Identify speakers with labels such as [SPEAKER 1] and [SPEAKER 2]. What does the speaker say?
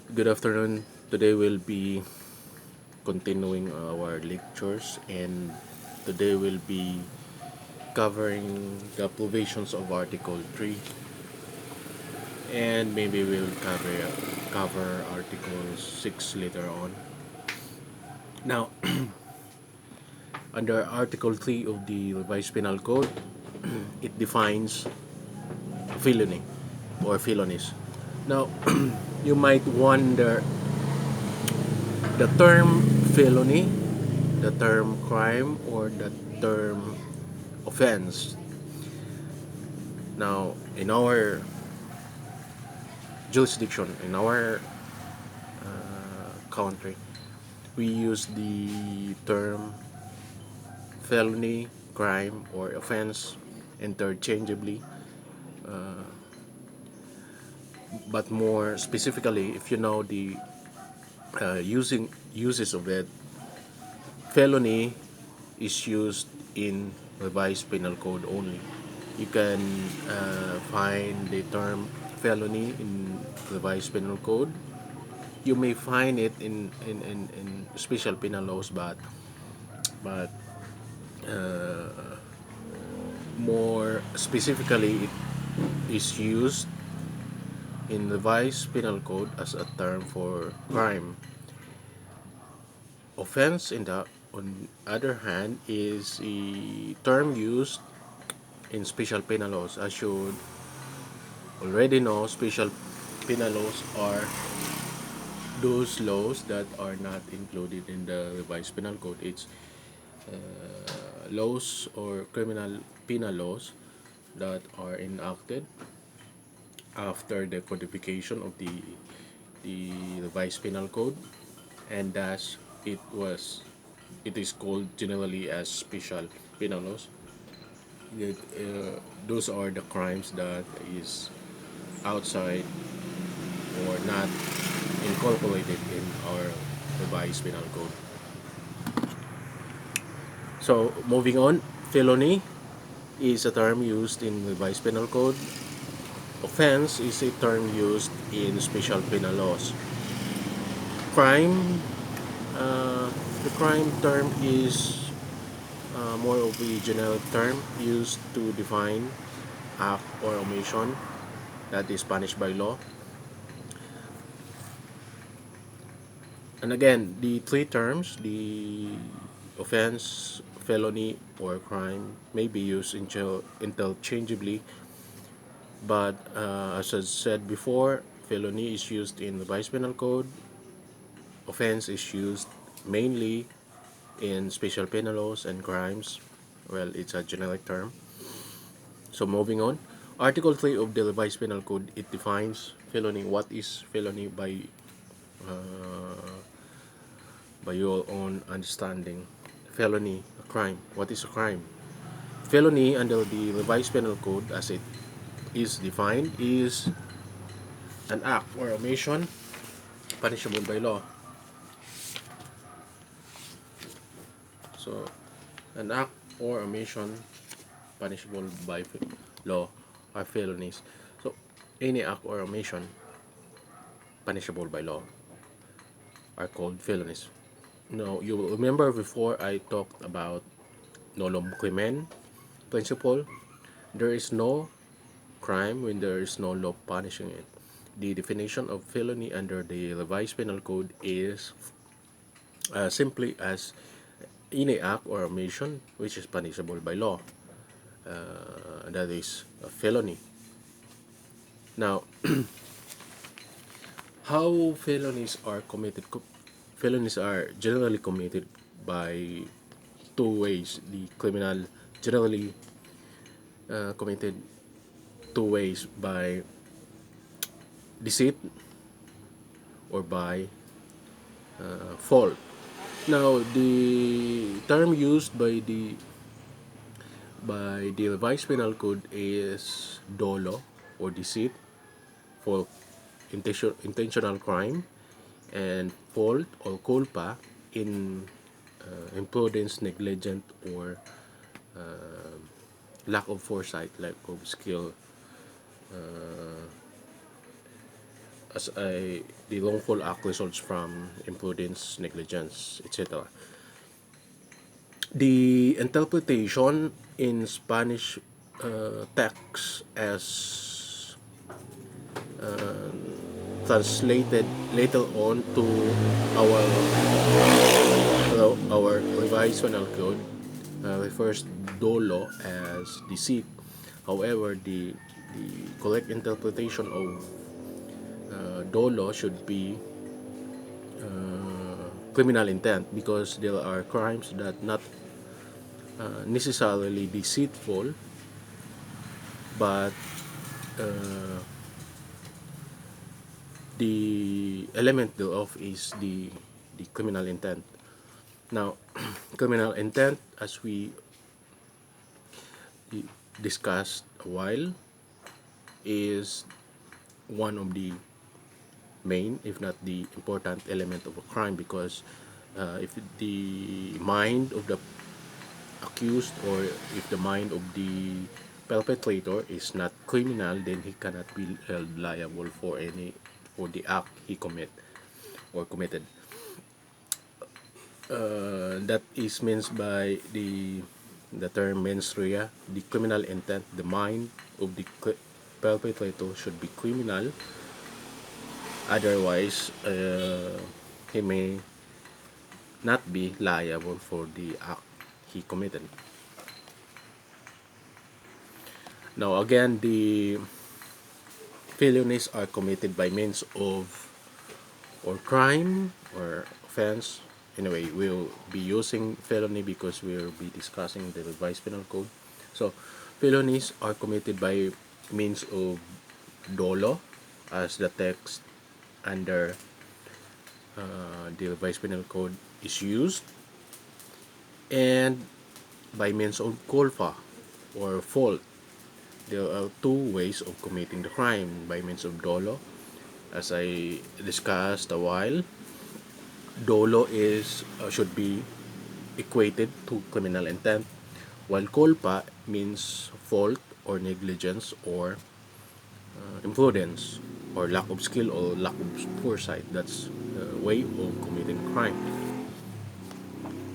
[SPEAKER 1] Good afternoon. Today we'll be continuing our lectures, and today we'll be covering the provisions of Article 3, and maybe we'll cover Article 6 later on. Now, under Article 3 of the Revised Penal Code, it defines felony or felonies. Now, you might wonder the term felony, the term crime, or the term offense. Now, in our jurisdiction, in our country, we use the term felony, crime, or offense interchangeably, but more specifically, if you know the using uses of it, felony is used in revised penal code only. You can find the term felony in revised penal code. You may find it in special penal laws, but more specifically, it is used in revised penal code as a term for crime. Offense, in the on other hand, is a term used in special penal laws. As you already know, special penal laws are those laws that are not included in the revised penal code. It's laws or criminal penal laws that are enacted after the codification of the revised penal code, and thus it is called generally as special penal laws. Those are the crimes that is outside or not incorporated in our revised penal code. So moving on, felony is a term used in revised penal code. Offense is a term used in special penal laws. Crime, the crime term is more of a generic term used to define act or omission that is punished by law. And again, the three terms, the offense, felony, or crime, may be used interchangeably, but as I said before, felony is used in the Vice Penal Code, offense is used mainly in special penal laws, and crimes, well, it's a generic term. So moving on, Article 3 of the Revised Penal Code, it defines felony. What is felony by your own understanding? Felony, a crime. What is a crime? Felony under the Revised Penal Code, as it is defined, is an act or omission punishable by law. So, an act or omission punishable by law are felonies. So, any act or omission punishable by law are called felonies. Now, you will remember before I talked about nolum crimen principle. There is no crime when there is no law punishing it. The definition of felony under the revised penal code is simply as any act or omission which is punishable by law. That is a felony. Now, how felonies are committed? Felonies are generally committed by two ways. The criminal generally committed two ways: by deceit or by fault. Now, the term used by the revised penal code is dolo or deceit for intentional crime, and fault or culpa in imprudence, negligent, or lack of foresight, lack of skill, as the wrongful act results from imprudence, negligence, etc. The interpretation in Spanish text as translated later on to our our revised penal code refers dolo as deceit. However, the correct interpretation of dolo should be criminal intent, because there are crimes that not necessarily deceitful, but the element thereof is the criminal intent. Now, criminal intent, as we discussed a while, is one of the main, if not the important element of a crime, because if the mind of the accused, or if the mind of the perpetrator is not criminal, then he cannot be held liable for the act he committed. That is meant by the term mens rea, the criminal intent. The mind of the perpetrator should be criminal, otherwise he may not be liable for the act he committed. Now again, the felonies are committed by means of or crime or offense. Anyway, we'll be using felony because we'll be discussing the revised penal code. So, felonies are committed by means of dolo, as the text under the revised penal code is used, and by means of culpa or fault. There are two ways of committing the crime: by means of dolo, as I discussed a while. Dolo is should be equated to criminal intent, while culpa means fault or negligence or imprudence or lack of skill or lack of foresight. That's a way of committing crime.